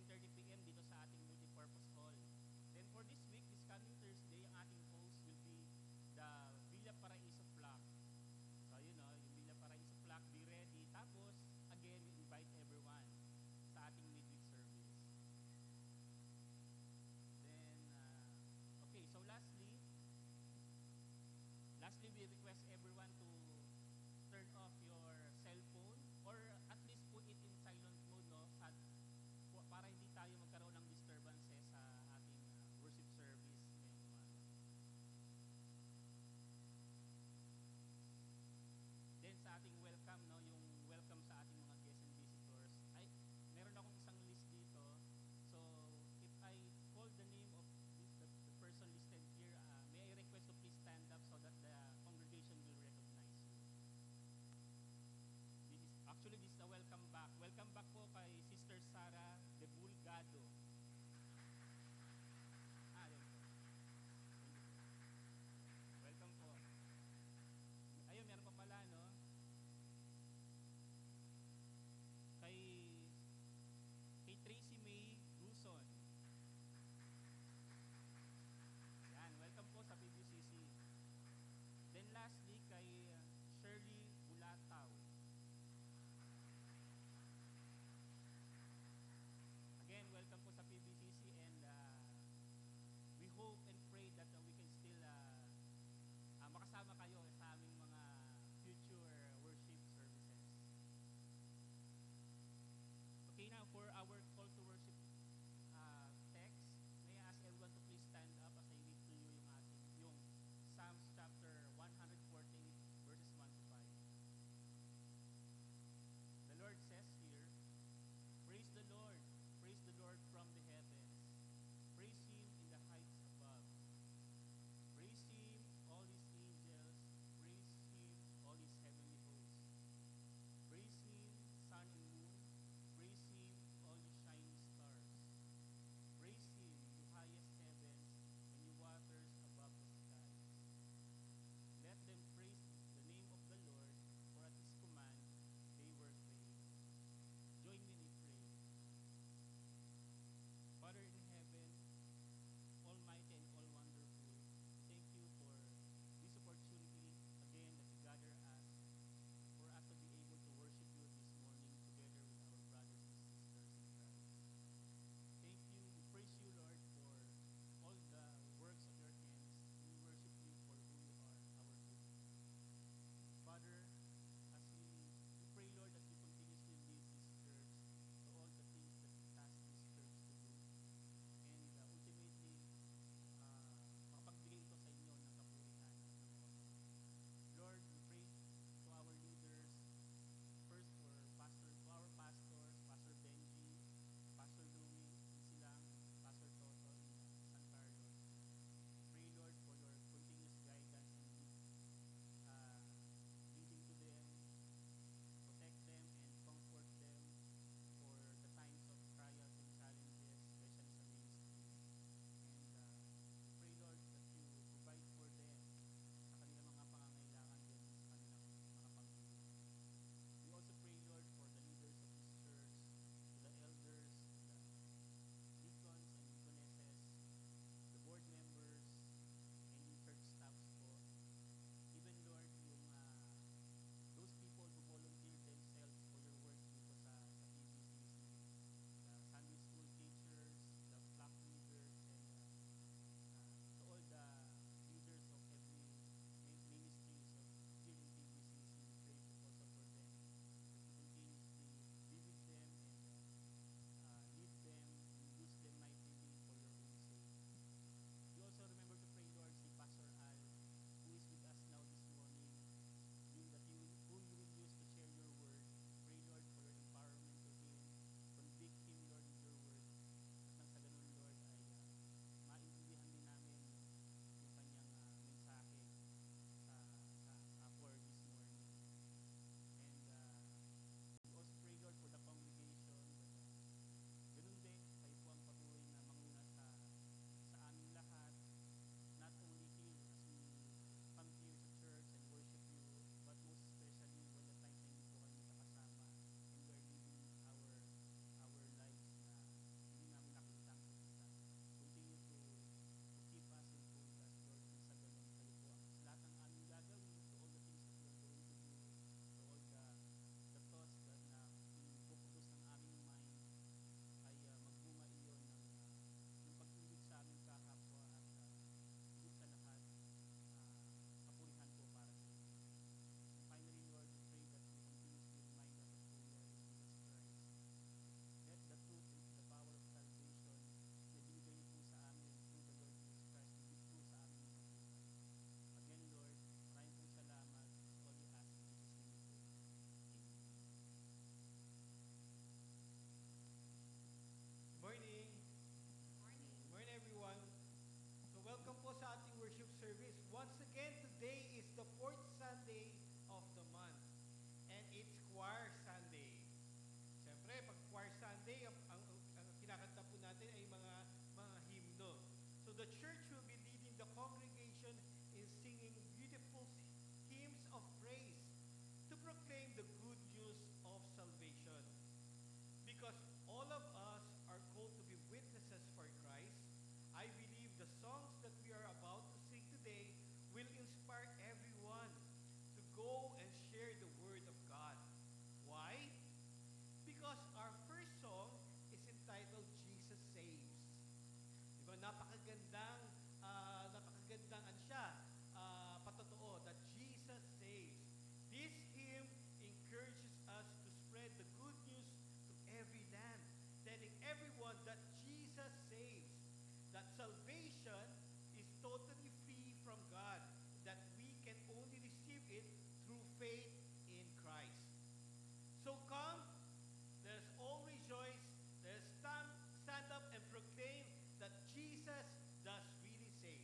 10:30 p.m. dito sa ating multipurpose hall. Then for this week, this coming Thursday, ang ating host will be the Villa Paraiso Flock. So yun know, yung Villa Paraiso Flock, be ready. Tapos, again, we invite everyone sa ating midweek service. Then, okay, so lastly, we request everyone to turn off your cell phone or at least put it in silent mode, no? Para hindi tayo Once again, today is the fourth Sunday of the month. And it's Choir Sunday. Siyempre, pag Choir Sunday, ang kinakanta po natin ay mga hymno. So the church will be leading the congregation in singing beautiful hymns of praise to proclaim the good news of salvation. Because all of us are called to be witnesses for Christ, I believe the songs that we are about to sing today will inspire everyone to go and share the Word of God. Why? Because our first song is entitled Jesus Saves. Diba? Napakagandang ano siya, patotoo, that Jesus saves. This hymn encourages us to spread the good news to every land, telling everyone that Jesus saves, that salvation is totally free from God, that we can only receive it through faith in Christ. So come, let us all rejoice, let us stand up and proclaim that Jesus does really save.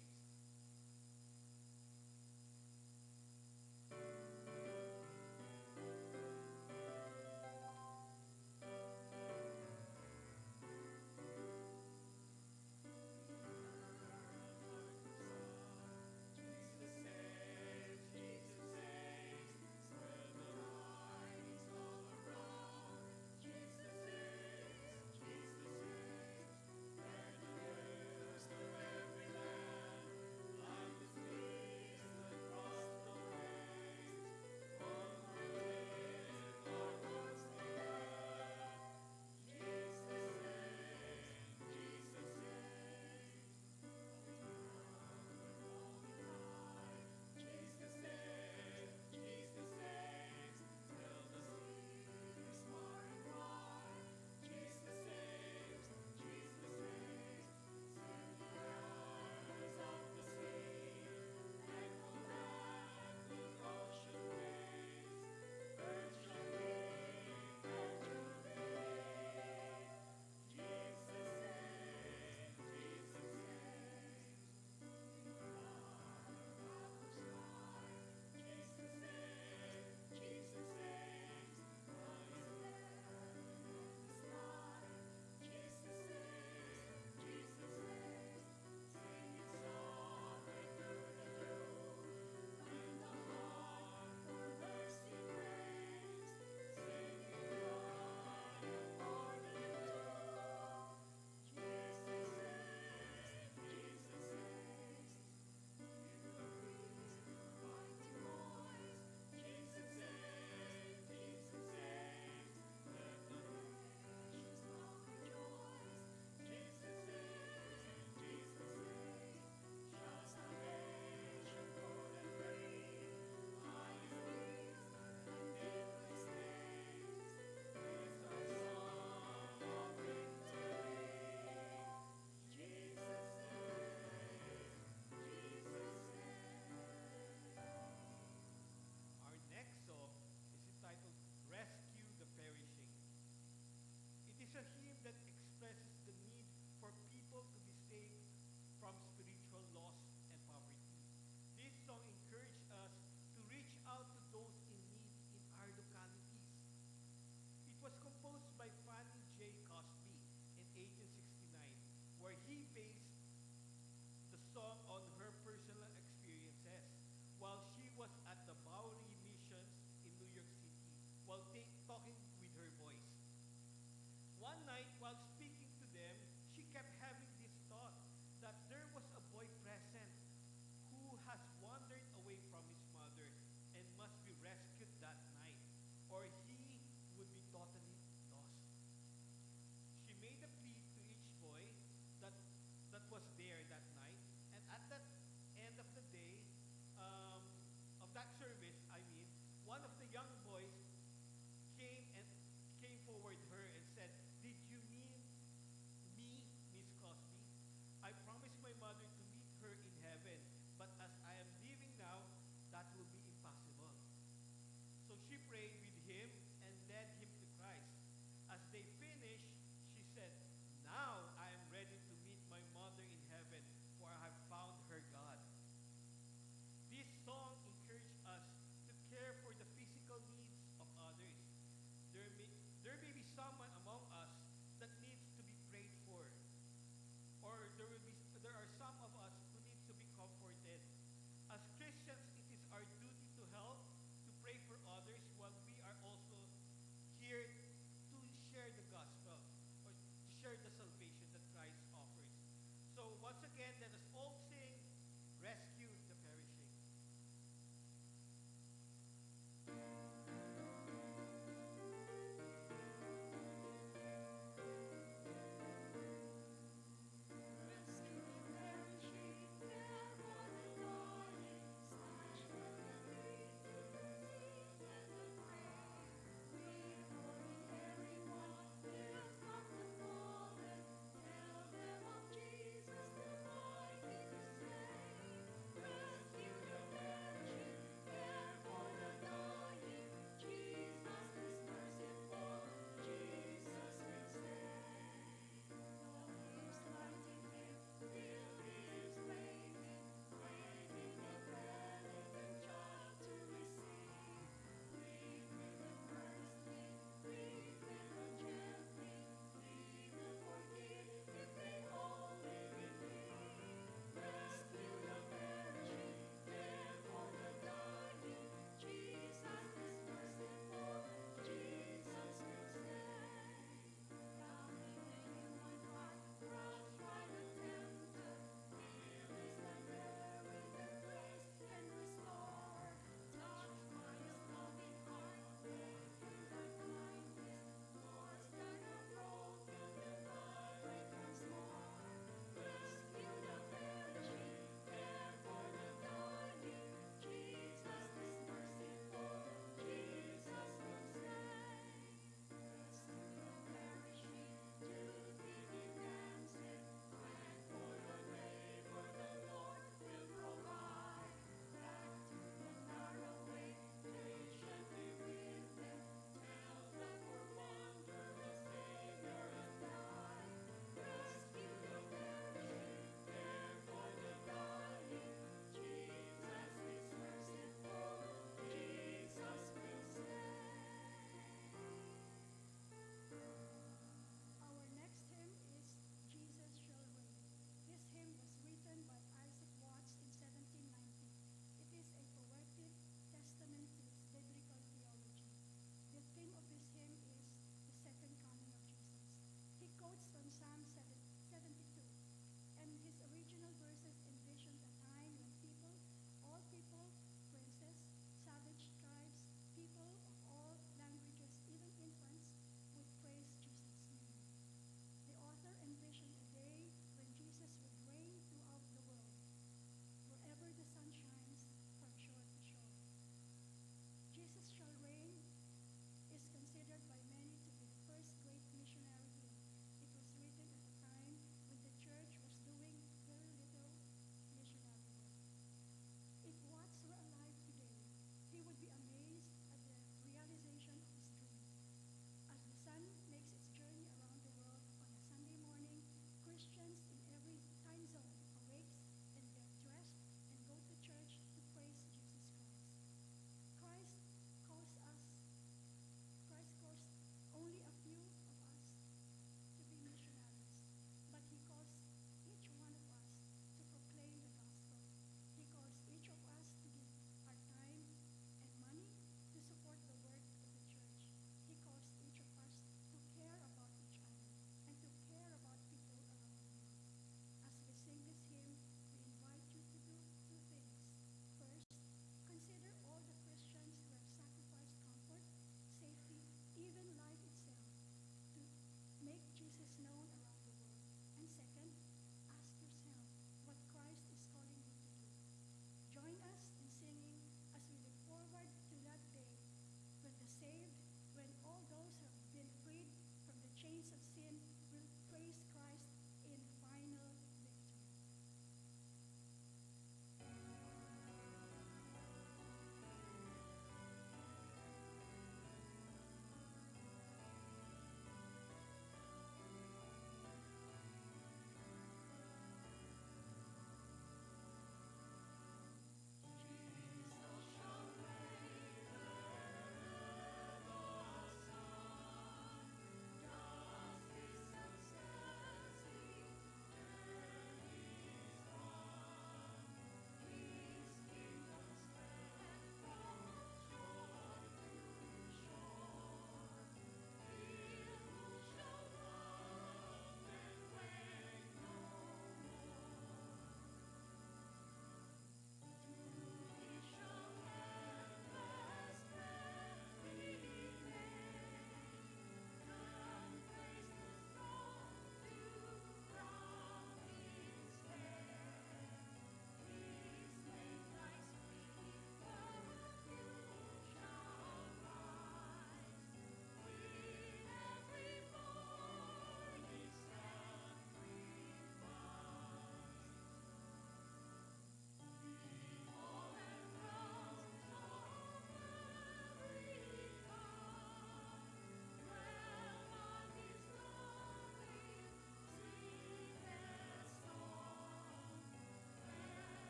Our next song is entitled Rescue the Perishing. It is a hymn that expresses the need for people to be saved from spiritual loss and poverty. This song encourages us to reach out to those in need in our localities. It was composed by Fanny J. Cosby in 1869, where he based the song on her personal experiences while she was at the Bowery Missions in New York City while talking with her voice. One night, while speaking to them, she kept having this thought that there was a boy present who has wandered away from his mother and must be rescued that night, or he would be totally lost. She made a plea to each boy that was there that night, and at that end of the day, of that service, one of the young boys came forward her and said, "Did you mean me, Miss Cosby? I promised my mother to meet her in heaven, but as I am leaving now, that will be impossible." So she prayed with him and led him to Christ. As they finished, she said, "Now I am ready to meet my mother in heaven, for I have found her God."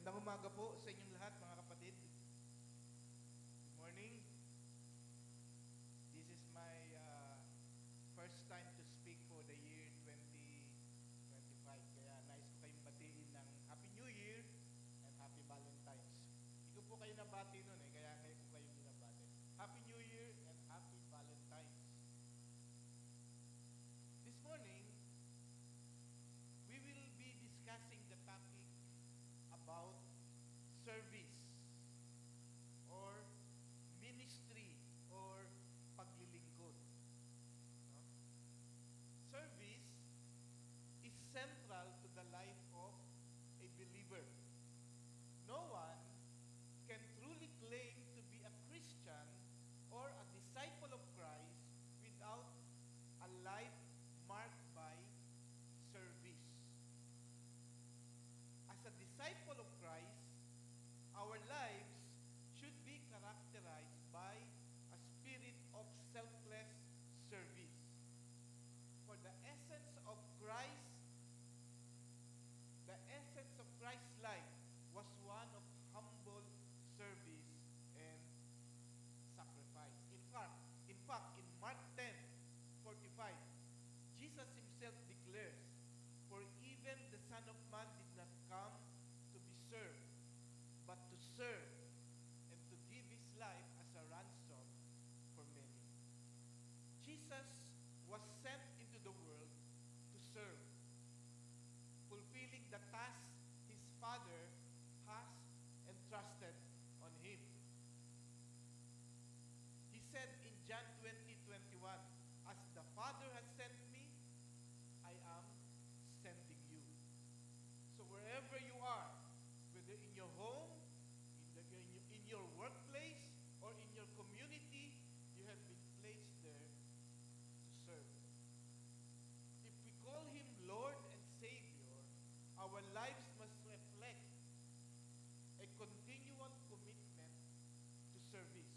Magandang umaga po sa inyong lahat, mga kapatid. Good morning. This is my first time to speak for the year 2025. Kaya nais ko kayong batiin ng Happy New Year and Happy Valentine's. Hindi ko po kayo nabati nun kaya ngayon ko kayong binabati. Happy New Year and Happy Valentine's. This morning, we will be discussing the topic about service or ministry or paglilingkod. No? Service is central to the life of a believer. No one can truly claim to be a Christian or a disciple of Christ without a life marked by service. As a disciple of Christ, our lives should be characterized by a spirit of selfless service. For the essence of Christ's life was one of humble service and sacrifice. In fact, in Mark 10:45, Jesus himself declares, "For even the Son of Man did not come to be served, but to serve and to give his life as a ransom for many." Jesus was sent into the world to serve, fulfilling the task his Father has entrusted on him. He said in John 20:21, "As the Father has sent me, I am sending you." So wherever you are, whether in your home, in your workplace, or in your community, you have been placed there to serve. If we call him Lord and Savior, our lives must reflect a continual commitment to service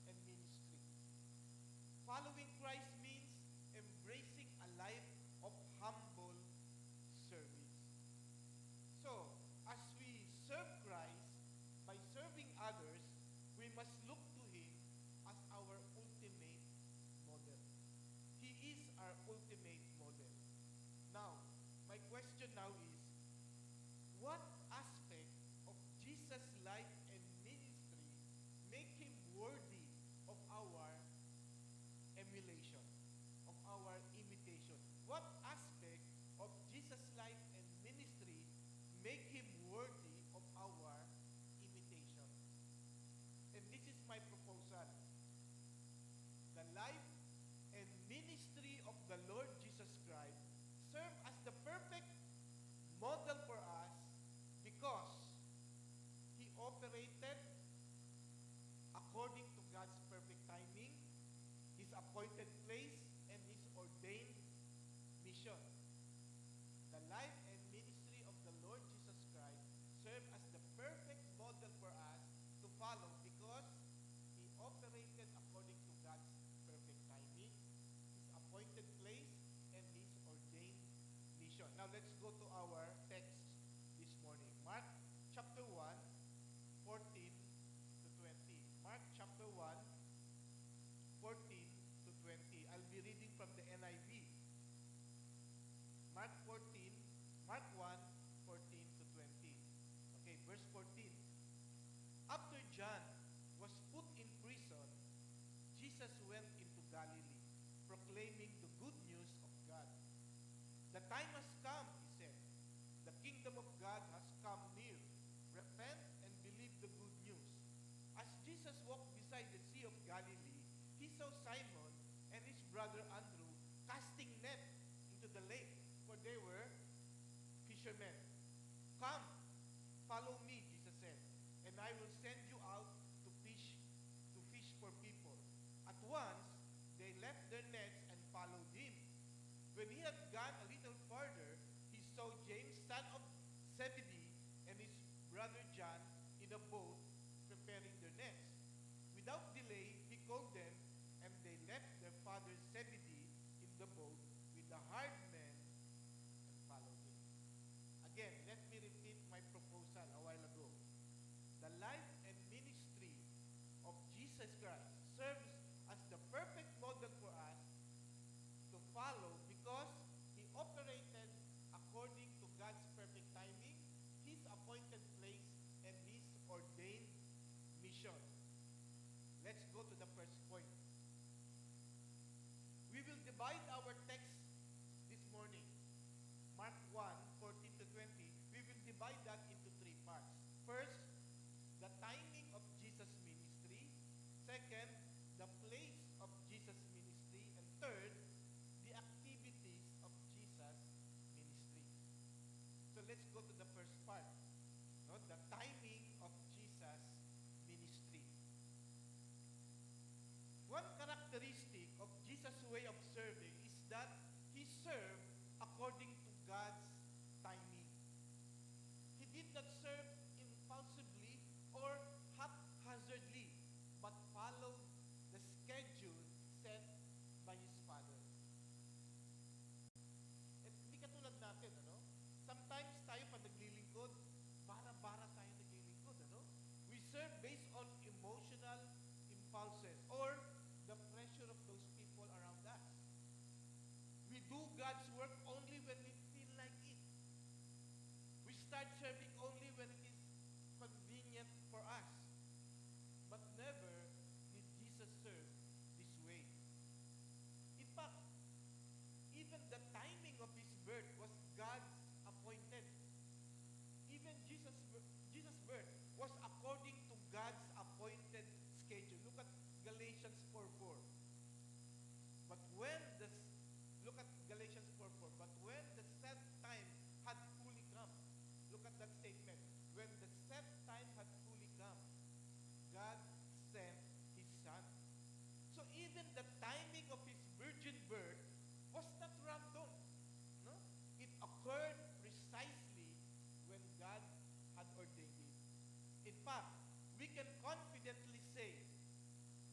and ministry. Following Christ means embracing a life of humble service. So, as we serve Christ by serving others, we must look to him as our ultimate model. He is our ultimate model. Now, my question now is, what aspect of Jesus' life and ministry make him worthy of our emulation, of our imitation? What aspect of Jesus' life and ministry make him worthy of our imitation? And this is my proposal. The life and ministry of the Lord Jesus Christ serve as the perfect model for us because he operated according to God's perfect timing, his appointed place, and his ordained mission. The life and ministry of the Lord Jesus Christ serve as the perfect model for us to follow because he operated according to God's perfect timing, his appointed place, and his ordained mission. Now let's go to our text this morning. Mark chapter 1, 14 to 20. Mark chapter 1, 14 to 20. I'll be reading from the NIV. Mark 1, 14 to 20. Okay, verse 14. After John was put in prison, Jesus went into Galilee, proclaiming the good news of God. "The time has come," he said. "The kingdom of God has come near. Repent and believe the good news." As Jesus walked beside the Sea of Galilee, he saw Simon and his brother Andrew casting net into the lake, for they were fishermen. "Come, follow me," Jesus said, "and I will send you out to fish for people." At once, they left their nets and followed him. When he had gone a little farther, he saw James, son of Zebedee, and his brother John in a boat preparing their nets. Without delay, he called them, and they left their father Zebedee in the boat with the hired men and followed him. Again, let me repeat my proposal a while ago. divide our text this morning, Mark 1:14 to 20, we will divide that into three parts. First, the timing of Jesus' ministry. Second, the place of Jesus' ministry. And third, the activities of Jesus' ministry. So let's go to the first part, no? The timing of Jesus' ministry. One characteristic of Jesus' way of serving is that he served according to God's timing. He did not serve impulsively or haphazardly, but followed the schedule set by his Father. At hindi katulad natin, ano? Sometimes tayo pag naglilingkod, bara-bara tayo naglilingkod, ano? We serve based on emotional impulses or the pressure of those people around us. We do God's work only when we feel like it. We start serving only when it is convenient for us. But never did Jesus serve this way. In fact, even the timing of his birth was God's appointed. Even Jesus' birth was according to God's appointed schedule. Look at Galatians 4:4. But when the look at Galatians 4:4. But when the set time had fully come, look at that statement. When the set time had fully come, God sent his Son. So even the timing of his virgin birth was not random. No? It occurred precisely when God had ordained it. In fact, we can confidently say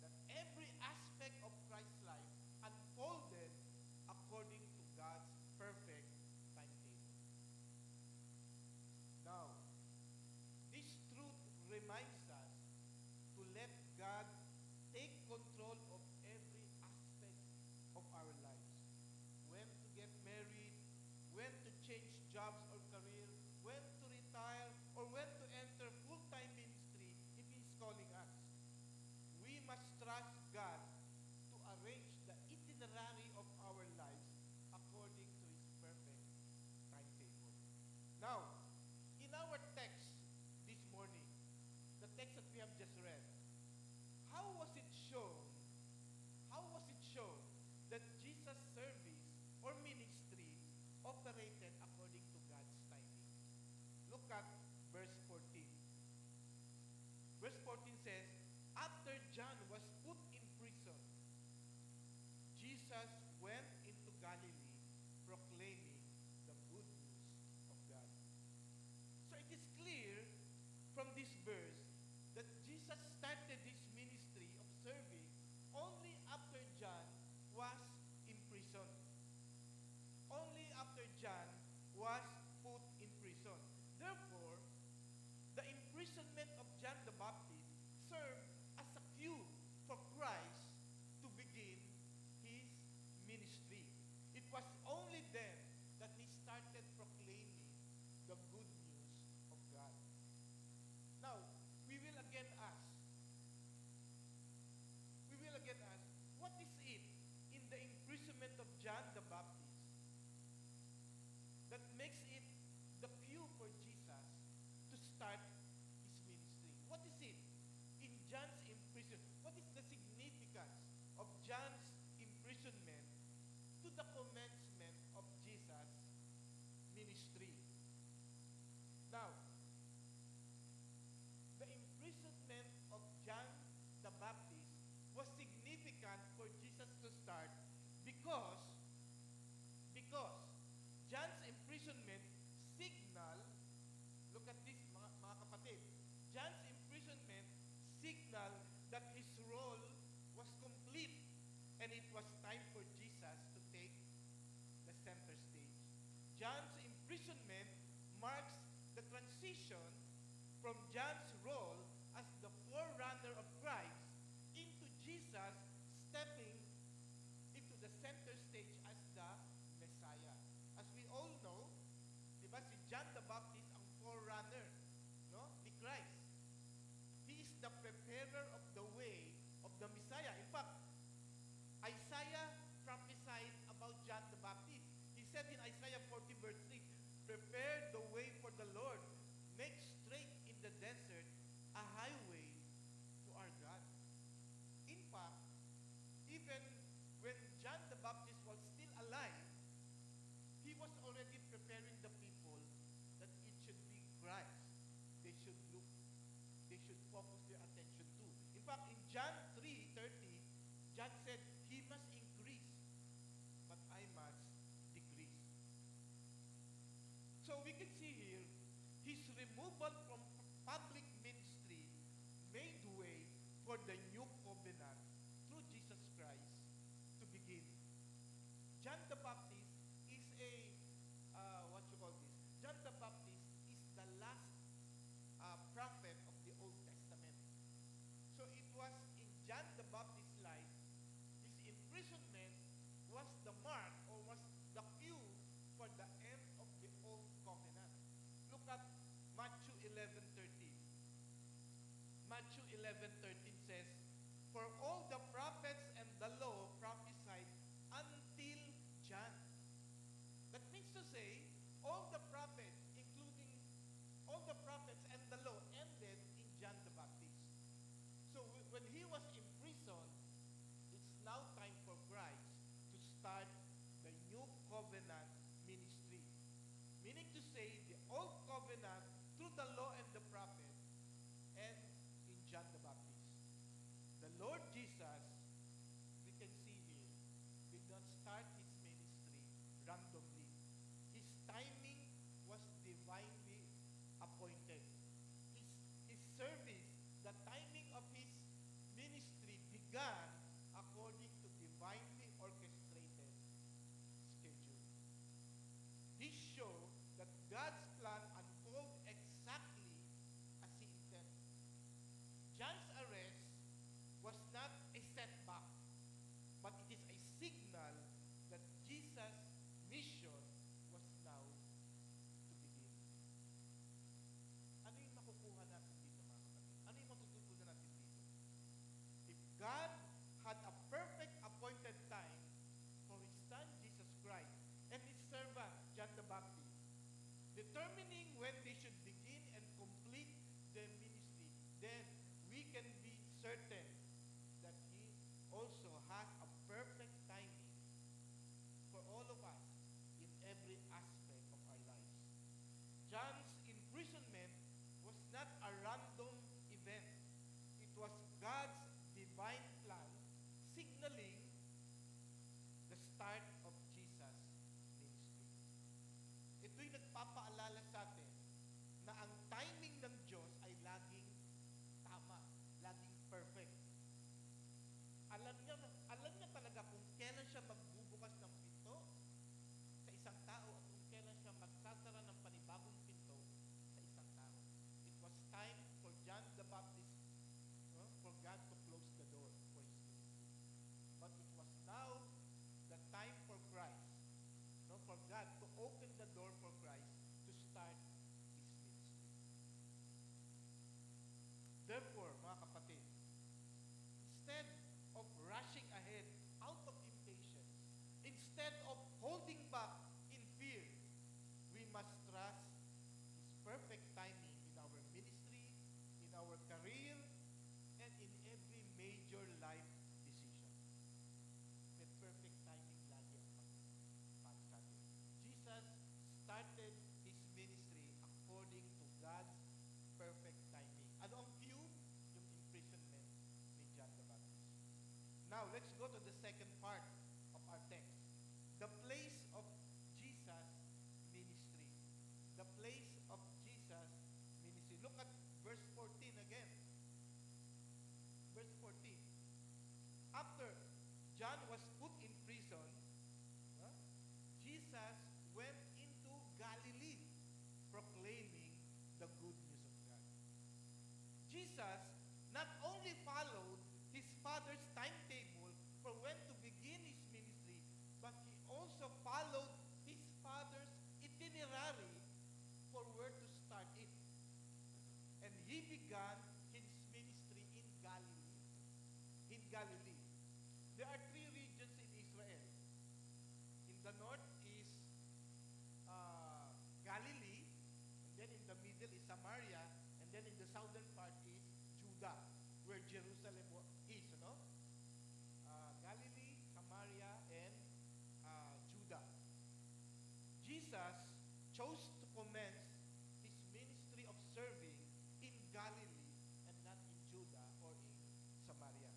that every aspect of Christ's life unfolded according to God's perfect timetable. Now, this truth reminds us to let God take control of every aspect of our lives. When to get married, when to change jobs or career, when to retire, or when to enter full-time ministry if He is calling us. We must trust God to arrange the itinerary of our lives according to His perfect timetable. Now, in our text this morning, the text that we have just read, how was it shown that Jesus' service or ministry operated according to God's timing? Look at verse 14. Verse 14 says, after John was put in prison, Jesus went into Galilee proclaiming the good news of God. So it is clear from this verse that Jesus started his ministry of serving only after John was in prison. Only after John was put in prison. Therefore, the imprisonment of John the Baptist served as a cue for Christ to begin his ministry. It was only then that he started proclaiming the good news of God. Now, we will again ask, what is it in the imprisonment of John the Baptist that makes it the cue for Jesus to start his ministry? What is it in John's imprisonment? What is the significance of John's imprisonment to the commencement of Jesus' ministry? Now, the imprisonment of John the Baptist was significant for Jesus to start because John's imprisonment signal, look at this mga kapatid, John's imprisonment signal that his role was complete and it was time for Jesus to take the center stage. John's imprisonment marks the transition from John's role as the forerunner of Christ into Jesus stepping into the center stage as the Messiah. As we all know, di ba, si John the Baptist ang forerunner, no, ni Christ. He is the preparer of the way of the Messiah. In fact, Isaiah prophesied John 3:30, John said, He must increase, but I must decrease. So we can see here, his removal from public ministry made way for the new covenant through Jesus Christ to begin. John the Baptist is what you call this? John the Baptist is the last prophet of the Old Testament. So it was in John the Baptist's life, his imprisonment was the mark or was the cue for the end of the Old Covenant. Look at Matthew 11:13. Matthew 11:13 says, For all the prophets and the law prophesied until John. That means to say, all the prophets, including all the prophets and the law, ended in John the Baptist. So when he was in prison, it's now time for Christ to start the new covenant ministry. Meaning to say, the old covenant through the law and the prophet ends in John the Baptist. The Lord Jesus, we can see here, did not start his ministry randomly. His timing was divinely appointed. His service, the timing of his ministry began according to divinely orchestrated schedule. He showed that God's plan unfolded exactly as he intended. John's arrest was not a setback, but it is a signal that Jesus' mission was now to begin. Ano yung makukuha natin dito, mga kapatid? Ano yung matututunan natin dito? If God had a perfect appointed time for His Son, Jesus Christ, and His servant, John the Baptist, determining when they should begin and complete their ministry, then we can be certain that He also has a perfect timing for all of us in every aspect of our lives. John's imprisonment was not a random event. It was God's divine plan signaling the start of Jesus' ministry. Ito'y nagpapaalala sa atin na ang timing ng Diyos ay laging tama, laging perfect. Alam niya talaga kung kailan siya magbubukas ng pinto sa isang tao at kung kailan siya magsasara ng panibagong pinto sa isang tao. It was time for John the Baptist, for God to close the door for his ministry. But it was now the time for Christ, for God to open the door for Christ to start his ministry. Therefore, mga kapatid, instead of rushing ahead out of impatience, instead of holding back in fear, we must trust His perfect timing in our ministry, in our career, and in every major life decision. May perfect timing lagi ang pagpapad sa atin. Jesus started His ministry according to God's perfect timing. Ano ang cue? Yung imprisonment ni John the Baptist. Now, let's go to the second part of our text. The place of Jesus' ministry. The place of Jesus' ministry. Look at verse 14 again. Verse 14. After John was put in prison, Jesus went into Galilee proclaiming the good news of God. Jesus not only followed his Father's timetable for when to begin his ministry, but he also followed his Father's itinerary for where to start it. And he began his ministry in Galilee. In Galilee. There are three regions in Israel. In the north is Galilee, and then in the middle is Samaria, and then in the southern part is Judah, where Jerusalem is, Galilee, Samaria, and Judah. Jesus chose to commence his ministry of serving in Galilee and not in Judah or in Samaria.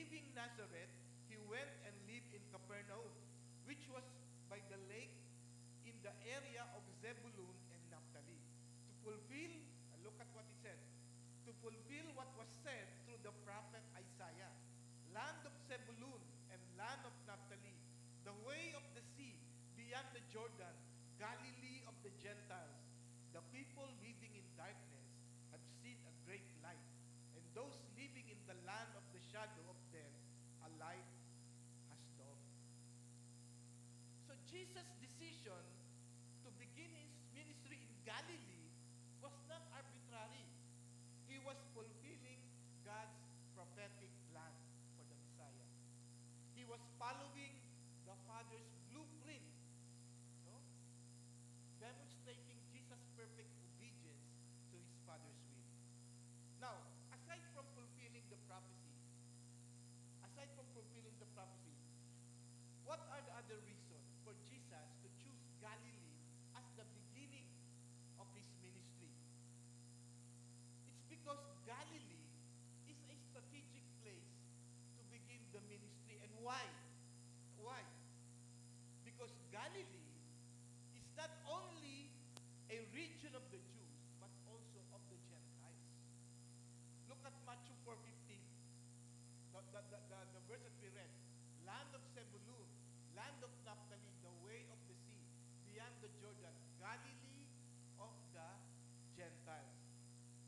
leaving Nazareth, he went and lived in Capernaum, which was by the lake in the area of Zebulun and Naphtali, to fulfill, look at what he said, to fulfill what was said through the prophet Isaiah. Land of Zebulun and land of Naphtali, the way of the sea beyond the Jordan, Galilee of the Gentiles. The people living in darkness have seen a great light, and those living in the land of the shadow of death, a light has dawned. So Jesus' decision to begin his ministry in Galilee was not arbitrary. He was fulfilling God's prophetic plan for the Messiah. He was following the Father's blueprint, no? Demonstrating Jesus' perfect obedience to his Father's will. Now, aside from fulfilling the prophecy, what are the other reasons for Jesus to choose Galilee as the beginning of his ministry? It's because Galilee is a strategic place to begin the ministry. And why? Why? Because Galilee is not only a region of the Jews, but also of the Gentiles. Look at Matthew 4:15, the verse that we read. Land of Zebulun, land of Naphtali, the way of the sea, beyond the Jordan, Galilee of the Gentiles.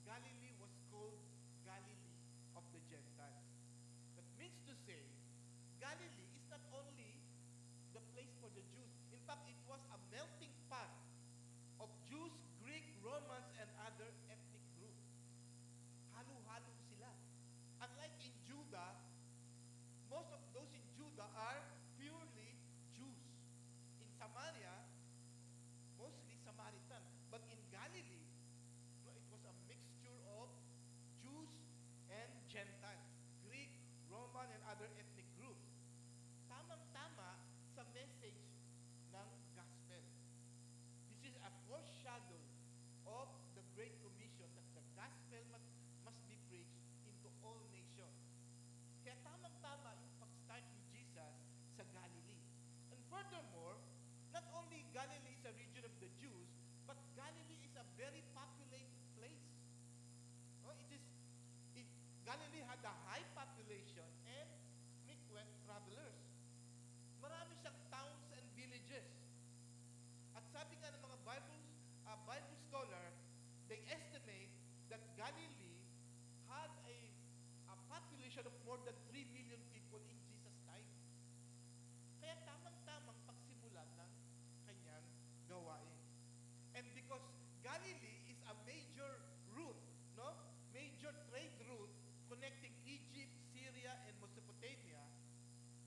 Galilee was called Galilee of the Gentiles. That means to say, Galilee is not only the place for the Jews. In fact, it was a melting pot of Jews, Greek, Romans, and other ethnic groups. Halo-halo sila. Unlike in Judah, most of those in Judah are purely Jews. In Samaria, mostly Samaritan. But in Galilee, it was a mixture of Jews and Gentiles, Greek, Roman, and other ethnic groups. Tamang-tama sa message ng gospel. This is a foreshadow of the Great Commission that the gospel must be preached into all nations. Kaya tamang-tama yung pag-start ni Jesus sa Galilee. And furthermore, not only Galilee is a region of the Jews, but Galilee is a very populated place. No, Galilee had a high population and frequent travelers. Marami siyang towns and villages. At sabi nga ng mga Bible scholar, they estimate that Galilee had a population of more than 3 million people in Jesus' time. Kaya tamang-tamang pagsimulan ng kanyang gawain. And because Galilee is a major route, no? Major trade route connecting Egypt, Syria, and Mesopotamia,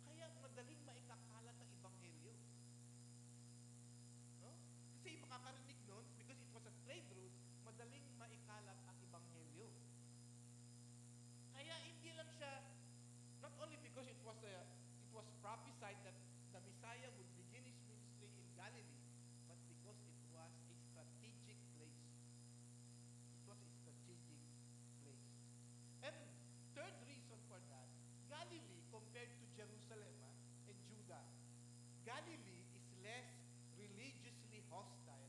kaya madaling maikakalat ang ebanghelyo. No? Kasi makakarinig nun, because it was a trade route, madaling maikalat ang ebanghelyo. Kaya hindi lang siya, not only because it was prophesied that the Messiah would begin his ministry in Galilee, but because it was a strategic place. It was a strategic place. And third reason for that, Galilee compared to Jerusalem and Judah, Galilee is less religiously hostile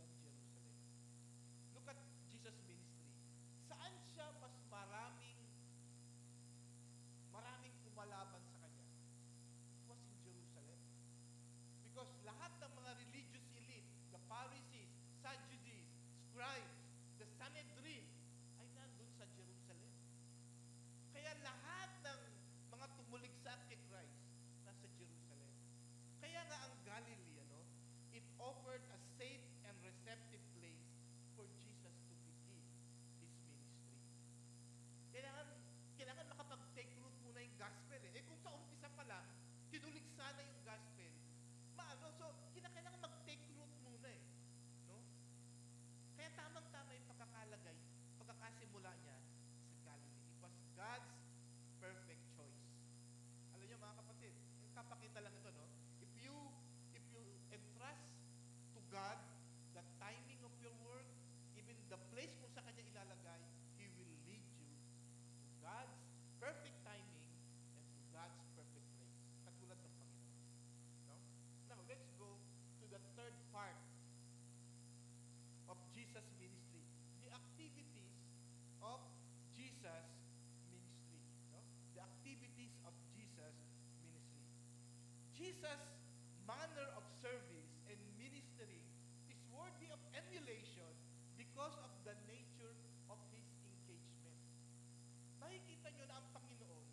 than Jerusalem. Look at Jesus' ministry. Saan siya mas maraming kumalaban sa kanya? It was in Jerusalem. Because lahat ng mga religious elite, the Pharisees, Sadducees, scribes, the Sanhedrin, ay nandun sa Jerusalem. Kaya lahat ng mga tumuligsa kay Christ nasa Jerusalem. Kaya nga ang Galilee, it offered a safe and receptive place for Jesus to begin his ministry. Kailangan makapag-take root muna yung gospel. Kung sa umpisa pa lang, tinuligsa na yung gospel, so kailangan mag-take root muna no? Kaya tamang-tama yung pagkakasimula niya sa Galilee. It was God's perfect choice. Alam niyo mga kapatid, kapakita lang ito, no? If you entrust to God the timing of your work, even the place kung sa kanya ilalagay, He will lead you to God's perfect timing Jesus' manner of service and ministering is worthy of emulation because of the nature of His engagement. Makikita nyo na ang Panginoon,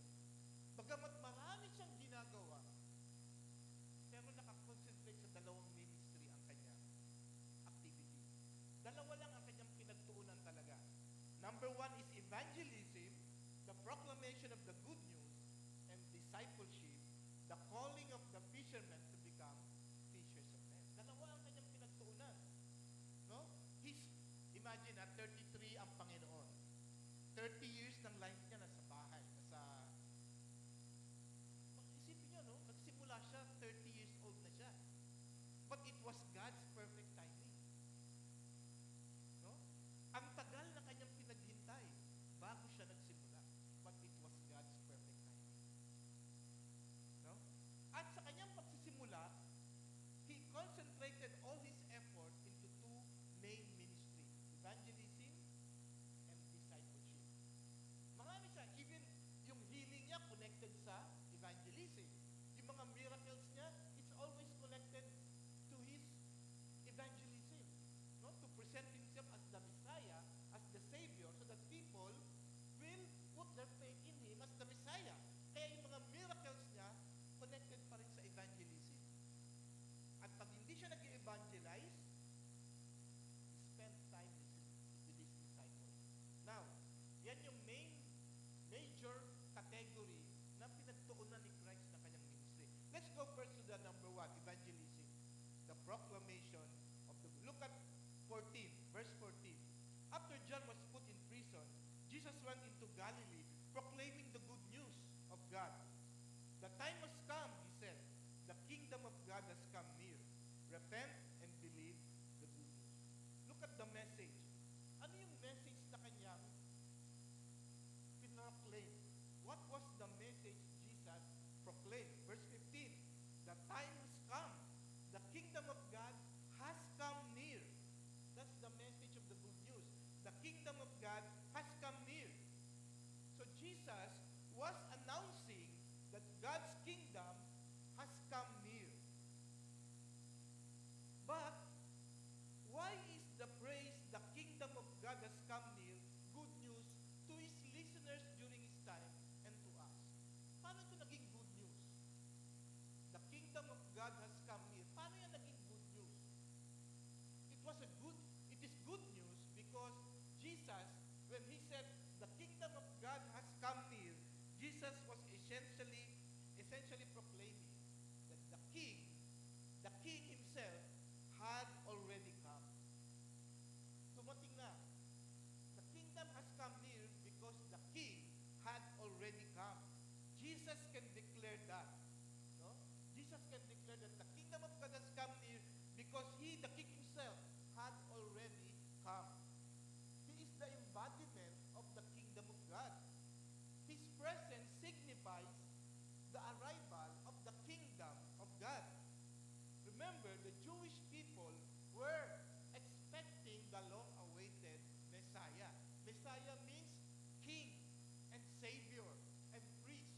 bagamat marami siyang ginagawa, pero nakakonsentrate sa dalawang ministry ang kanyang activity. Dalawa lang ang kanyang pinagtuunan talaga. Number one is evangelism, the proclamation of the good news, and discipleship, the calling of the fishermen to become fishers of men. Dalawa ang kanyang pinagtuunan. No? Imagine, 33 ang Panginoon. 30 years ng life niya nasa bahay, isipin niyo, no? Nagsimula siya, 30 years old na siya. But it was God's perfect timing. No? Ang tagal na kanyang pinaghintay bago siya nagsimula. But it was God's perfect timing. No? At sa kanyang pagsisimula, he concentrated all his effort into two main ministries, evangelism and discipleship. Marami siya. Even yung healing niya connected sa evangelism. Yung mga miracles niya, it's always connected to his evangelism. No? To present himself as the Messiah, as the Savior, so that people will put their faith in him as the Messiah. Kaya yung mga miracles niya, connected pa rin sa evangelism. At pag hindi siya nag-evangelize, he spent time with his disciples. Now, yan yung major category na pinagtuunan ni Christ na kanyang ministry. Let's go first to the number one, evangelism. The proclamation of the good. Look at 14, verse 14. After John was put in prison, Jesus went into Galilee, proclaiming the good news of God. The time has come, he said. The kingdom of God has come near. Repent and believe the good news. Look at the message. Ano yung message na kanyang pinoclaim? What was the message Jesus proclaimed? Verse 15. The time has come. The kingdom of God has come near. That's the message of the good news. The kingdom of God has come near. So Jesus was announcing that God's kingdom has come near. But why is the phrase, the kingdom of God has come near, good news to his listeners during his time and to us? Paano ito naging good news? The kingdom of God has come near. Paano yan naging good news? It is good news because Jesus, when he said, the kingdom of God has come near, Jesus was essentially proclaiming that the king himself had already come. Dumating na. The kingdom has come near because the king had already come. Jesus can declare that. No? Jesus can declare that the kingdom of God has come near because he, the king himself, had already come. He is the embodiment of the kingdom of God. His presence signifies the arrival of the kingdom of God. Remember, the Jewish people were expecting the long-awaited Messiah. Messiah means king and savior and priest.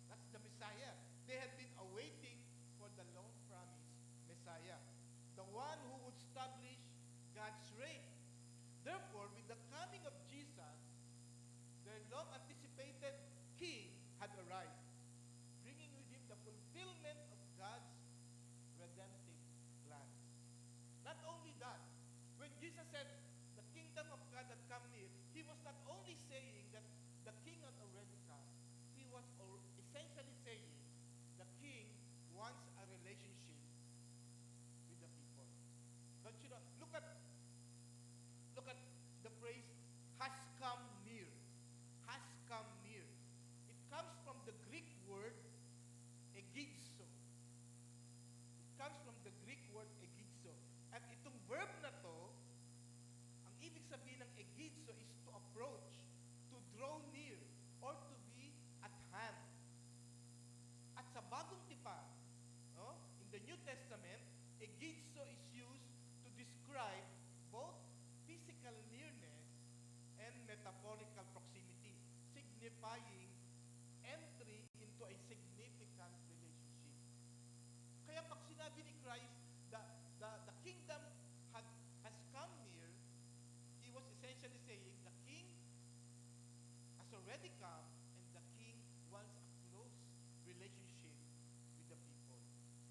That's the Messiah. They had been awaiting for the long-promised Messiah, the one who would establish God's reign. Therefore, with the coming of Jesus, their long-anticipated king had arrived, bringing with him the fulfillment of God's redemptive plan. Not only that, when Jesus said the kingdom of God had come near, he was not only saying that the king had already come, he was essentially saying the king wants a relationship with the people. Don't you know? Look at the phrase has come near. Has come near. It comes from the Greek word egidzo. It comes from the Greek word egidzo. At itong verb na to, ang ibig sabihin ng egidzo is to approach, to draw near, or to be at hand. At sa bagong tipan, no, in the New Testament, egidzo is used to describe both physical nearness and metaphorical proximity, signifying entry into a significant relationship. already come, and the king wants a close relationship with the people.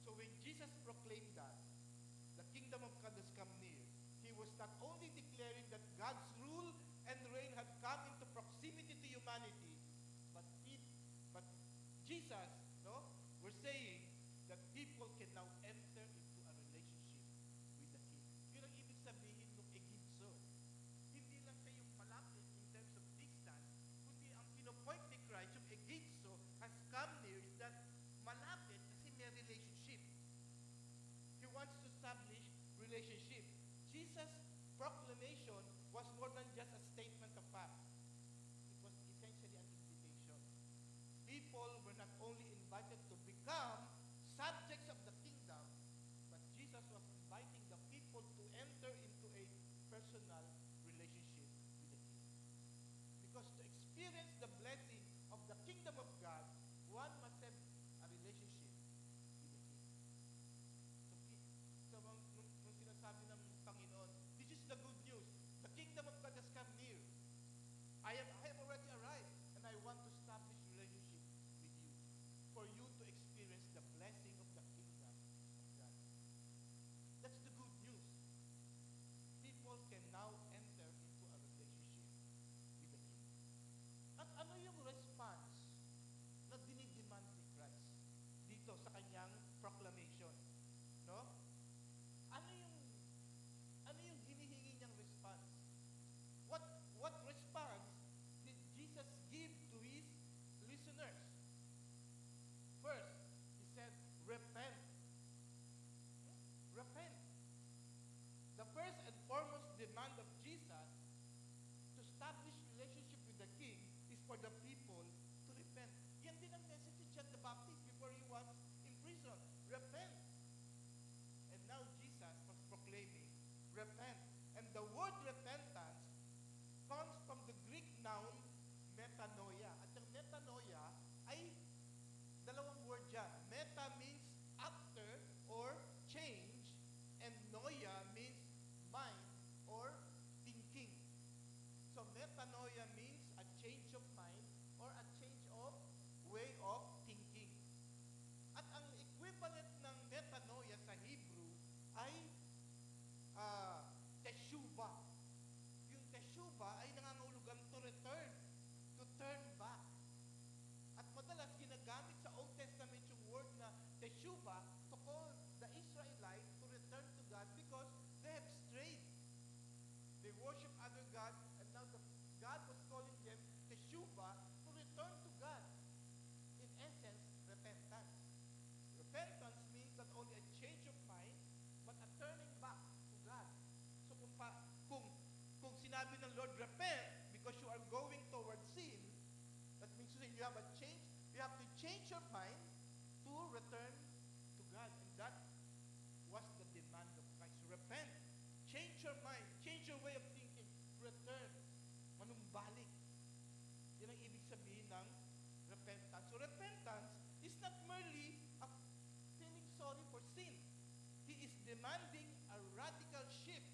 So when Jesus proclaimed that, the kingdom of God has come near, he was not only declaring that God's rule and reign had come into proximity to humanity, but but Jesus, no, we're saying that people can now enter into a relationship with the King. Yun ang ibig sabihin ng Egipso. Hindi lang siya yung malapit in terms of distance, kundi ang pinopoint ni Christ, yung Egipso has come near, is that malapit kasi may relationship. He wants to establish relationship. Jesus' proclamation was more than just a statement of fact. It was essentially an invitation. People were not only invited to become subjects of the kingdom, but Jesus was inviting the people to enter into a personal relationship with the King. Because to experience the blessing of the kingdom of God, one must have a relationship with the King. Nung sinasabi ng Panginoon, this is the good news. The kingdom of God has come near. I have already arrived, and I want to establish relationship with you, for you to experience the blessing of the kingdom of God. That's the good news. People can now enter into a relationship with the King. At ano yung response na dinidemand ni Christ dito sa kanyang proclamation? No? Ano yung hinihingi niyang response? What response did Jesus give to his listeners? First, he said, repent. Repent. The first and foremost demand of Jesus to establish relationship with the King is for the people to repent. Yan din ang message ni John the Baptist before he was in prison. Repent. And now Jesus was proclaiming, repent. And the word repentance comes from the Greek noun metanoia. At yung metanoia ay dalawang word dyan. Meta means after or change, and noia means mind or thinking. So metanoia means a change of mind or a change of way of thinking. At ang equivalent ng metanoia sa Hebrew ay teshuva. Yung teshuva ay nangangahulugan to return, to turn back. At madalas ginagamit sa Old Testament yung word na teshuva to call the Israelites to return to God because they have strayed. They worship other gods, and now God was calling them teshuva to return to God. In essence, repentance. Repentance means not only a change of mind, but a turning back to God. So kung sinabi ng Lord, repent because you are going towards sin, that means you have a change, you have to change your mind to return to God. And that was the demand of Christ. Repent. Change your mind. Change your way of thinking. Return. Manumbalik. Yan ang ibig sabihin ng repentance. So repentance is not merely a feeling sorry for sin. He is demanding a radical shift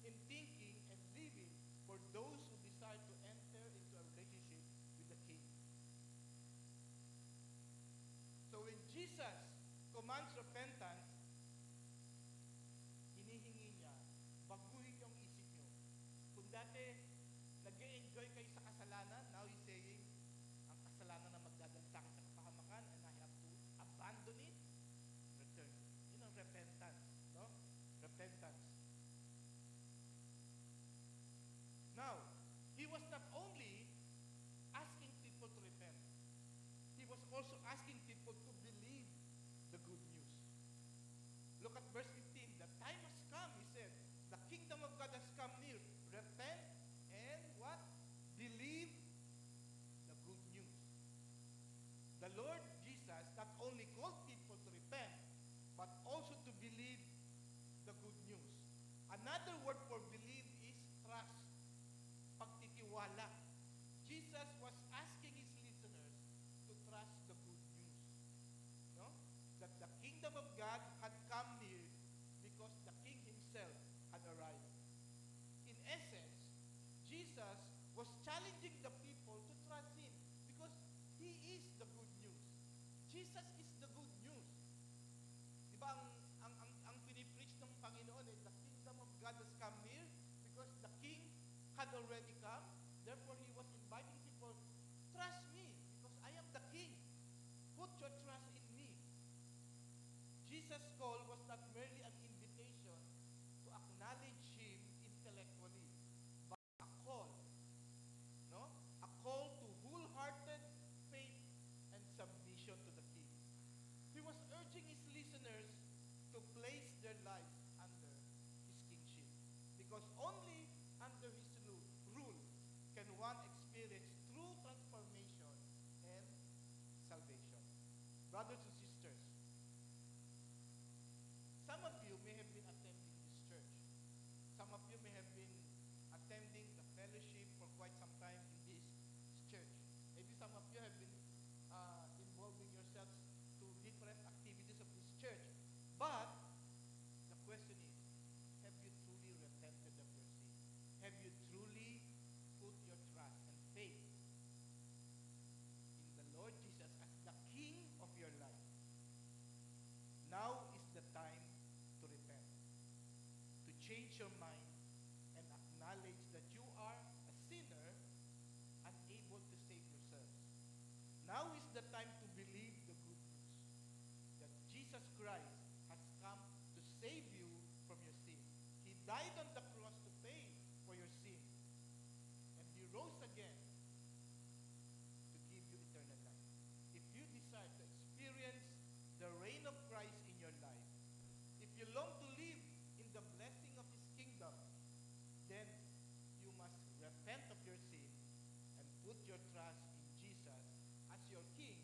in thinking and living for those who desire to enter into a relationship with the King. So when Jesus commands repentance, hinihingi niya, baguhin yung isip niyo. Kung dati, nag-enjoy kayo sa kasalanan, now he's saying, ang kasalanan na magdadala sa akin sa kapahamakan, and I have to abandon it, return. Yun ang repentance. No? Repentance. Now, he was not only asking people to repent, he was also asking people to believe the good news. Look at verse 15. The time has come, he said. The kingdom of God has come near. Repent and what? Believe the good news. The Lord Jesus not only called people to repent, but also to believe the good news. Another word for believe is trust. Pagtitiwala. Jesus was asking his listeners to trust the good news. No? That the kingdom of God had come near because the King himself had arrived. In essence, Jesus was challenging the people to trust him. Jesus is the good news. Di ba ang pinipreach ng Panginoon the kingdom of God has come near because the king had already come. Therefore, he was inviting people, trust me because I am the king. Put your trust in me. Jesus' call was not merely an invitation to acknowledge him intellectually, but a call, no? A call to wholehearted faith and submission to the king. He was urging his listeners to place their lives under his kingship. Because only under his rule can one experience true transformation and salvation. Brothers and sisters, some of you may have been attending this church. Some of you may have been attending the fellowship for quite some time in this church. Maybe some of you have been involving yourselves to different activities of this church. But the question is, have you truly repented of your sin? Have you truly put your trust and faith in the Lord Jesus as the King of your life? Now is the time to repent, to change your mind and acknowledge that you are a sinner unable to save yourselves. Now is the time to believe the good news that Jesus Christ has come to save you from your sin. He died on the cross to pay for your sin. And he rose again to give you eternal life. If you desire to experience the reign of Christ in your life, if you long to live in the blessing of his kingdom, then you must repent of your sin and put your trust in Jesus as your King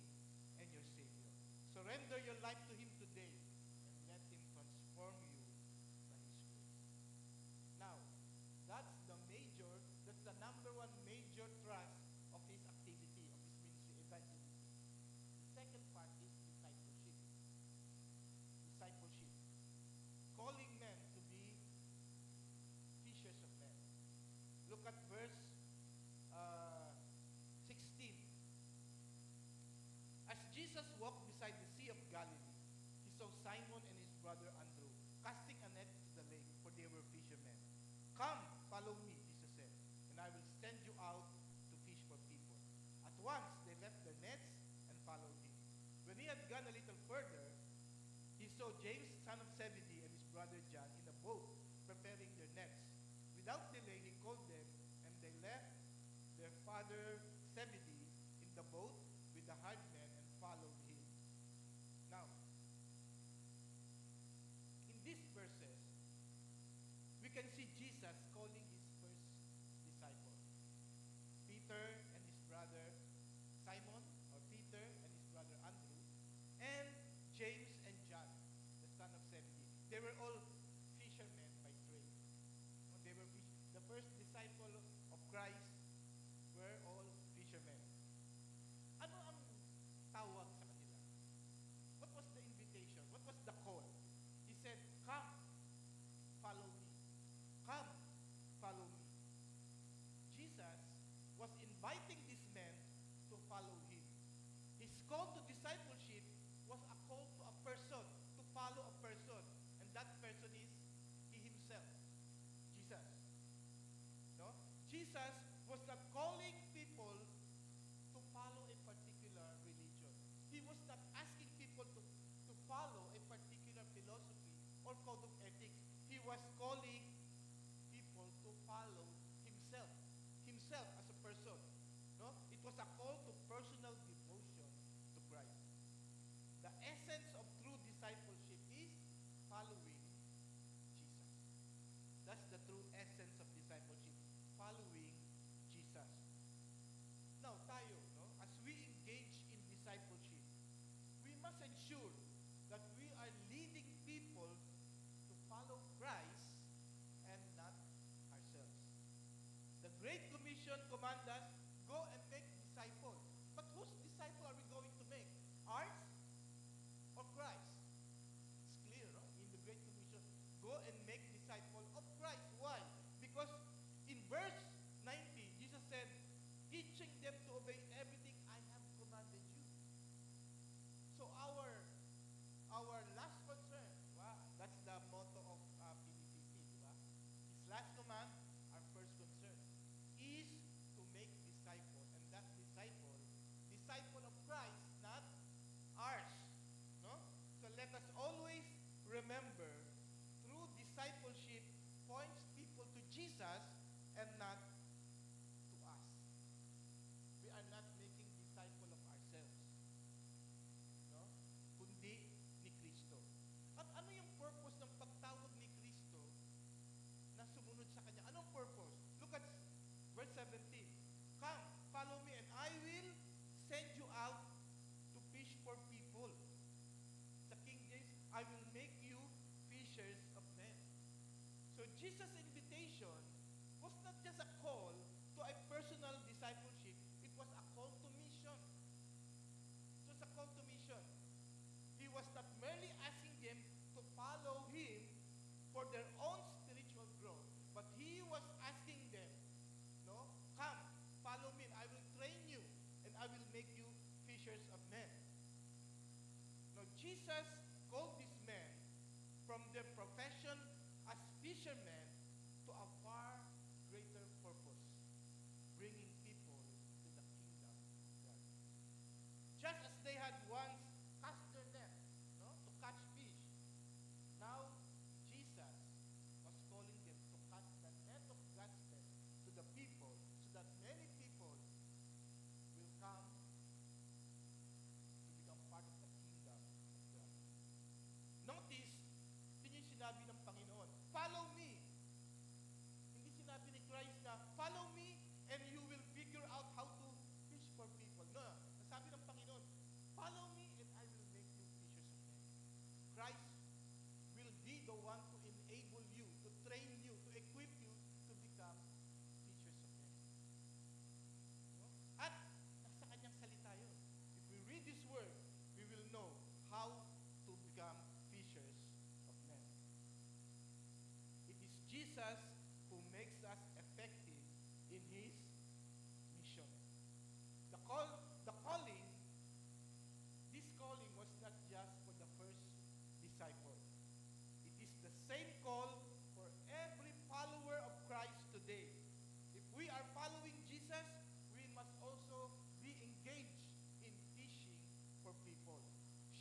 and your Savior. Surrender your life to him today and let him transform you by his grace. Now, that's the number one major thrust of his activity, of his ministry, evangelism. The second part is discipleship. Discipleship. Calling men to be fishers of men. Look at verse 16. As Jesus walked beside the Sea of Galilee, he saw Simon and his brother Andrew casting a net to the lake, for they were fishermen. Come, follow me, Jesus said, and I will send you out to fish for people. At once they left their nets and followed him. When he had gone a little further, he saw James, son of Zebedee, and his brother John in a boat preparing their nets. Without delay, he called them, and they left their father Zebedee in the boat with the hired men and followed him. Now, in these verses, we can see Jesus calling his first disciple, Peter and his brother Simon, or Peter and his brother Andrew, and James and John, the son of Zebedee. They were all fishermen by trade. They were the first disciple of Christ were all fishermen. Ano ang tawag sa kanila? What was the invitation? What was the call? He said, come, follow me. Come, follow me. Jesus was inviting these men to follow him. His call to discipleship was a call to a person, to follow a person. And that person is he himself, Jesus. No? Jesus was not calling people to follow a particular religion. He was not asking people to follow a particular philosophy or code of ethics. He was calling people to follow himself. Himself as a person. No? It was a call to personal devotion to Christ. The essence of true discipleship is following Jesus. That's the true essence of discipleship. Following Jesus. Now, tayo, no? As we engage in discipleship, we must ensure that we are leading people to follow Christ and not ourselves. The Great Commission commands us, go and make disciples. But whose disciple are we going to make? Ours or Christ? It's clear, no? In the Great Commission, go and make disciples of Christ. Why? Because in verse 19, Jesus said, teaching them to obey everything I have commanded you. So remember, true discipleship points people to Jesus and not to us. We are not making disciple of ourselves, no? Kundi ni Kristo. At ano yung purpose ng pagtawag ni Kristo na sumunod sa Kanya? Anong purpose? Look at verse 17. Come, follow me, and I will send you out to fish for people. Sa King James, I will make you fishers of men. So Jesus' invitation was not just a call to a personal discipleship, it was a call to mission. It was a call to mission. He was not merely asking them to follow Him for their own spiritual growth, but He was asking them, no, come, follow me, and I will train you, and I will make you fishers of men. Now, Jesus called these men from their profession as fishermen to a far greater purpose, bringing people to the kingdom of God. Just as they had once cast their net, no, to catch fish, now Jesus was calling them to cast the net of gospel to the people so that many people will come to become part of the kingdom of God. Notice, hindi yung sinabi ng Panginoon, follow me. Hindi sinabi ni Christ na, follow me and you will figure out how to fish for people. No, nasabi ng Panginoon, follow me and I will make you fishers of men. Christ will be the one to enable you, to train you, to equip you to become fishers of men. No? At nasa kanyang salita yun. If we read this word, we will know how to become fishers of men. It is Jesus who makes us effective in His mission. The calling, this calling was not just for the first disciple. It is the same call for every follower of Christ today. If we are following Jesus, we must also be engaged in fishing for people,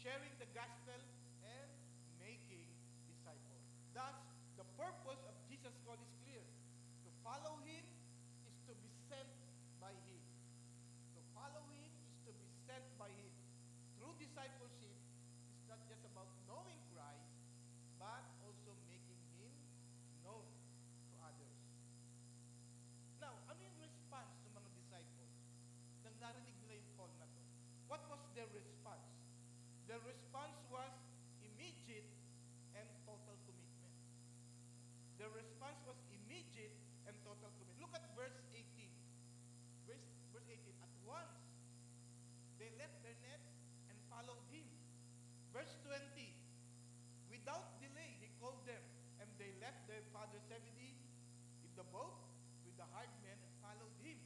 sharing the gospel, and making disciples. Thus, the purpose of Jesus' call is clear. To follow Him is to be sent by Him. To follow Him is to be sent by Him. True discipleship is not just about knowing Christ, but also making Him known to others. Now, ano yung response ng mga disciples nang narinig nila yung call na to? What was their response? Their response was immediate and total commitment. Their response was immediate and total commitment. Look at verse 18. Verse 18. At once, they left their net and followed Him. Verse 20. Without delay, He called them, and they left their father Zebedee in the boat with the hard men and followed Him.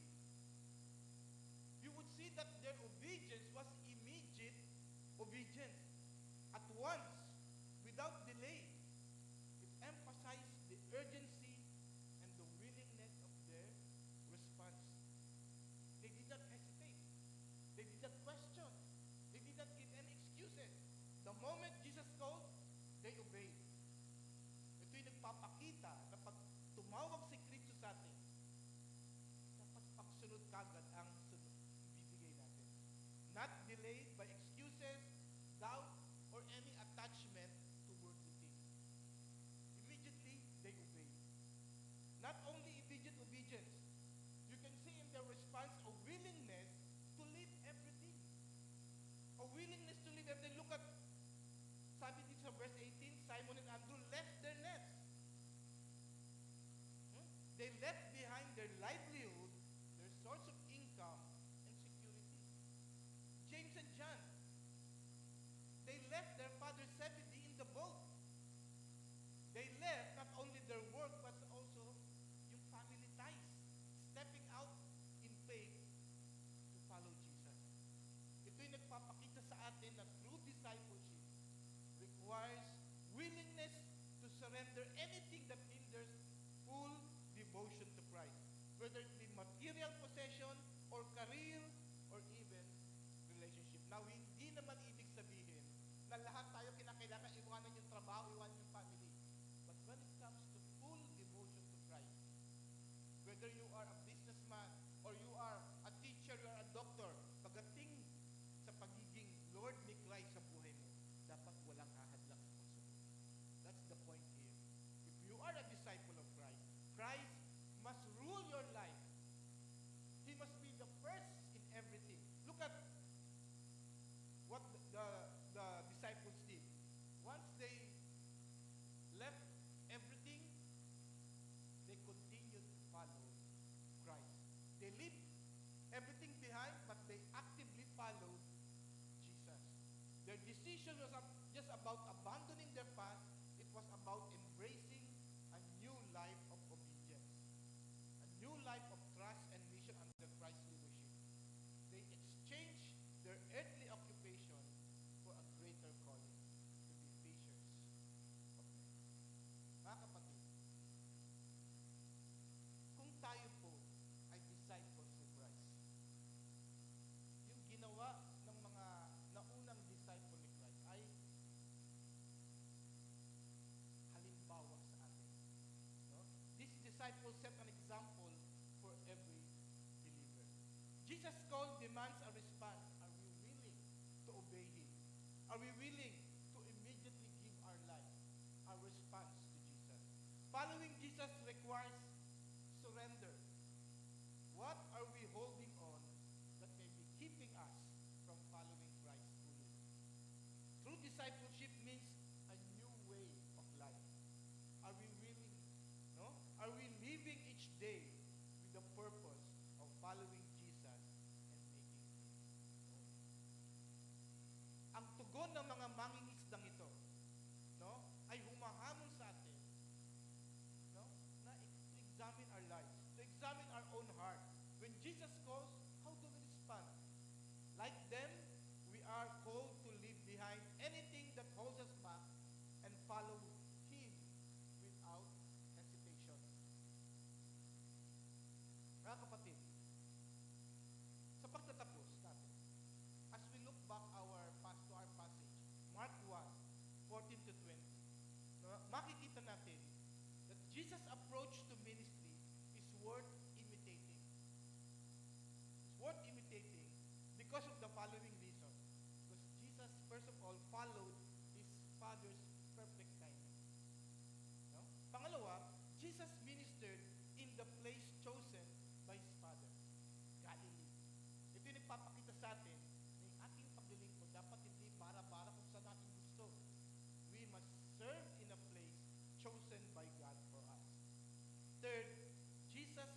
You would see that their obedience was immediate obedience. At once, without delay. It emphasized the urgency and the willingness of their response. They did not hesitate. They did not question. They did not give any excuses. The moment Jesus called, they obeyed. Ito yung nagpapakita na pag tumawag si Kristo sa atin, dapat pagsunod kagad ang ibibigay natin. Not delayed by excuses, doubt, or any attachment to worldly things. Immediately, they obeyed. Not only immediate obedience, you can see in their response a willingness to leave everything. A willingness to leave everything. Look at, sabi dito sa verse 18, Simon and Andrew left their nets. They left behind their livelihood, their source of income, and security. James and John, they left their father Zebedee in the boat. They left not only their work, but also yung family ties, stepping out in faith to follow Jesus. Ito'y nagpapakita sa atin na true discipleship requires willingness to surrender anything that hinders full devotion to whether you are a businessman or you are a teacher, you are a doctor, pagdating sa pagiging Lord ni Christ sa buhay mo, dapat walang hahadlang sa pagsunod. That's the point here. If you are a disciple of Christ, Christ must rule your life. He must be the first in everything. Look at what the disciples did. Once they left everything, they continued to follow Christ. They left everything behind, but they actively followed Jesus. Their decision was just about abandoning their past. It was about embracing a new life of obedience, a new life of trust and mission under Christ's leadership. They exchanged their earthly occupation for a greater calling, to be fishers of men. Mga kapatid, kung tayo po ay disciples ni Christ, yung ginawa ng mga naunang disciple ni Christ ay halimbawa sa atin. No? These disciples set an example for every believer. Jesus' call demands a response. Are we willing to obey Him? Are we willing to immediately give our life, our response to Jesus? Following Jesus requires surrender. What are we holding on that may be keeping us from following Christ fully? True discipleship means a new way of life. Are we willing? No? Are we living each day with the purpose of following Jesus and making Him known? Ang tugon ng mga mangingisdang ito, no, ay humahamon sa atin, no, na examine our lives, to examine our own heart. When Jesus calls, how do we respond? Like them, we are called to leave behind anything that holds us back and follow Him without hesitation. Mga kapatid, sa pagtatapos natin, as we look back to our passage, Mark 1:14 to 20, no, makikita natin that Jesus' approach to ministry is worth imitating. It's worth imitating because of the following reason. Because Jesus, first of all, followed His Father's perfect timing. No? Pangalawa, Jesus ministered in the place chosen by His Father, Galilee. Ito yung nagpapakita sa atin na yung ating paglilingkod dapat hindi para kung saan natin gusto. We must serve in a place chosen by God for us. Third, Jesus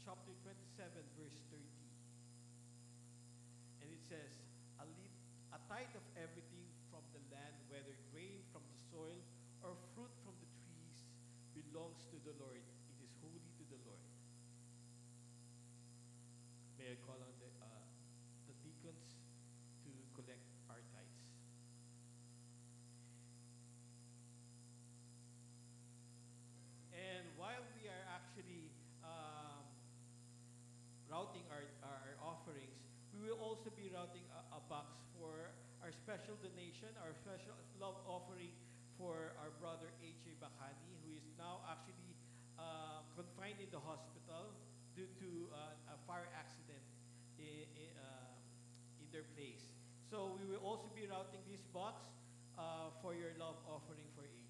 chapter 27, verse 30. And it says, a tithe of everything from the land, whether grain from the soil or fruit from the trees, belongs to the Lord. It is holy to the Lord. May I call on the deacons to collect our tithes. And while we are actually routing our offerings, we will also be routing a box for our special donation, our special love offering for our brother A.J. Bakani, who is now actually confined in the hospital due to a fire accident in their place. So we will also be routing this box for your love offering for A.J.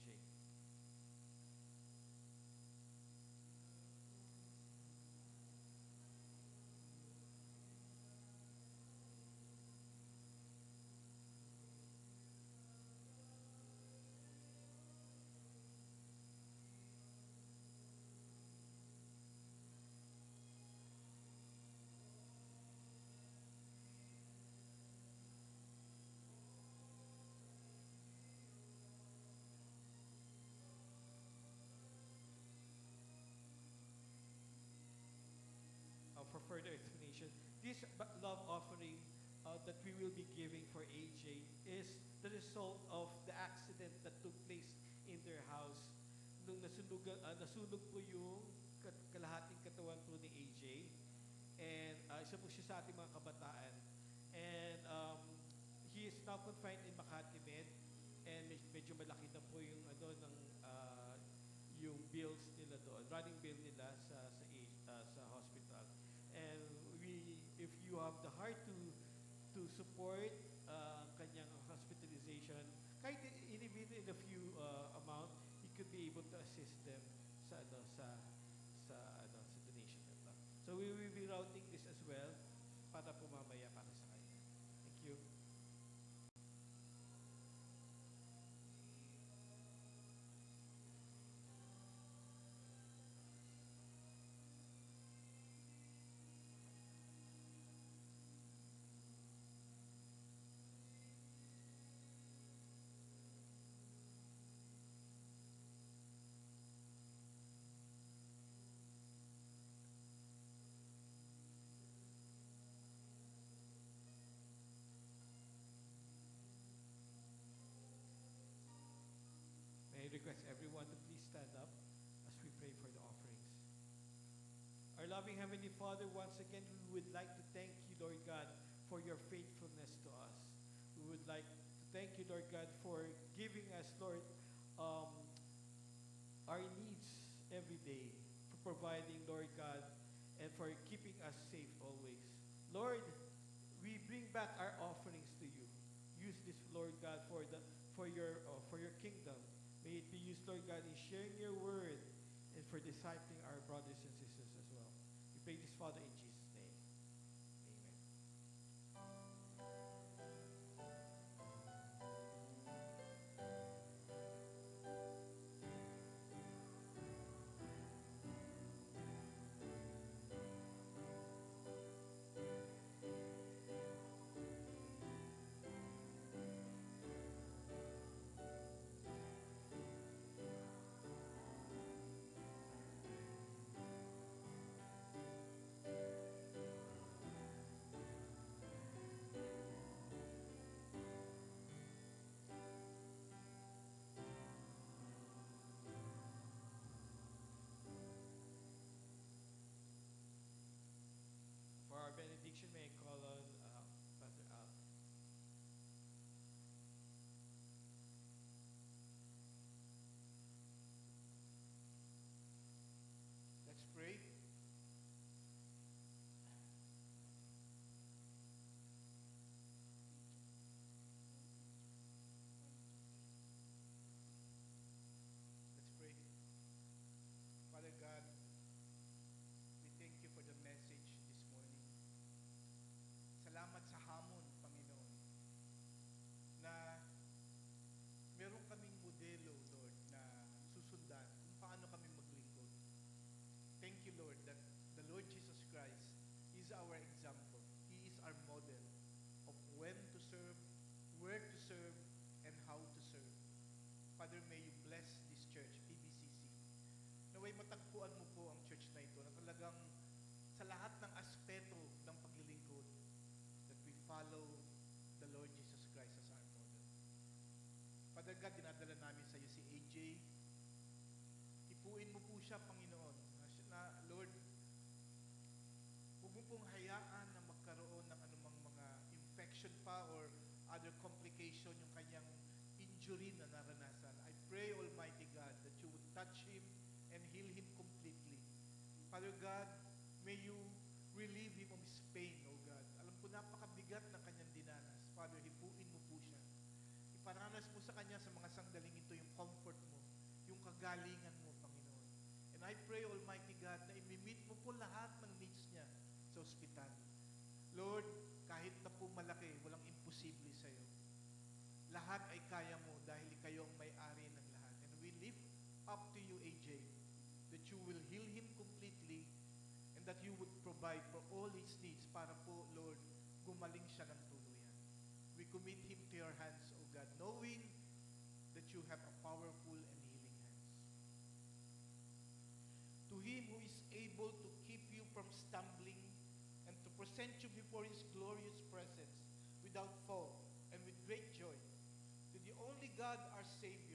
For further explanation, this love offering that we will be giving for AJ is the result of the accident that took place in their house nung nasunog po yung kalahating katawan po ni AJ, and isa po siya sa ating mga kabataan, and he is now confined in Makati Med, and medyo malaki na po yung yung bills nila doon, running bill nila sa hospital. And if you have the heart to support kanyang hospitalization, kahit even in a few amount, you could be able to assist them sa donation na to. So we will be routing this as well para po mamaya para sa kanya. Thank you. May I request everyone to please stand up as we pray for the offerings. Our loving Heavenly Father, once again, we would like to thank you, Lord God, for your faithfulness to us. We would like to thank you, Lord God, for giving us, Lord, our needs every day, for providing, Lord God, and for keeping us safe always. Lord, we bring back our offerings to you. Use this, Lord God, for your kingdom. May it be used, Lord God, in sharing your word and for discipling our brothers and sisters as well. We pray this, Father, in Jesus' name. our example. He is our model of when to serve, where to serve, and how to serve. Father, may you bless this church, PBCC. Naway matagpuan mo po ang church na ito na talagang sa lahat ng aspeto ng paglilingkod that we follow the Lord Jesus Christ as our model. Father God, dinadala namin sa iyo si AJ. Ipuin mo po siya, Panginoon. Lord, huwag mo pong hayaan na magkaroon ng anumang mga infection pa or other complication yung kanyang injury na naranasan. I pray, Almighty God, that you would touch him and heal him completely. Father God, may you relieve him of his pain, O God. Alam ko napakabigat ng kanyang dinanas. Father, hipuin mo po siya. Iparanas mo sa kanya sa mga sangdaling ito yung comfort mo, yung kagalingan mo, Panginoon. And I pray, Almighty God, na imimit mo po lahat ng needs niya sa ospital. Lord, kahit na po malaki, walang imposible sa iyo. Lahat ay kaya mo dahil ikayo ang may-ari ng lahat. And we lift up to you, AJ, that you will heal him completely and that you would provide for all his needs para po, Lord, gumaling siya ng tuluyan. We commit him to your hands, O God, knowing that you have a powerful and healing hands. To him who is able to keep you from stumbling and to present you before his glorious presence without fault and with great joy, to the only God our Savior,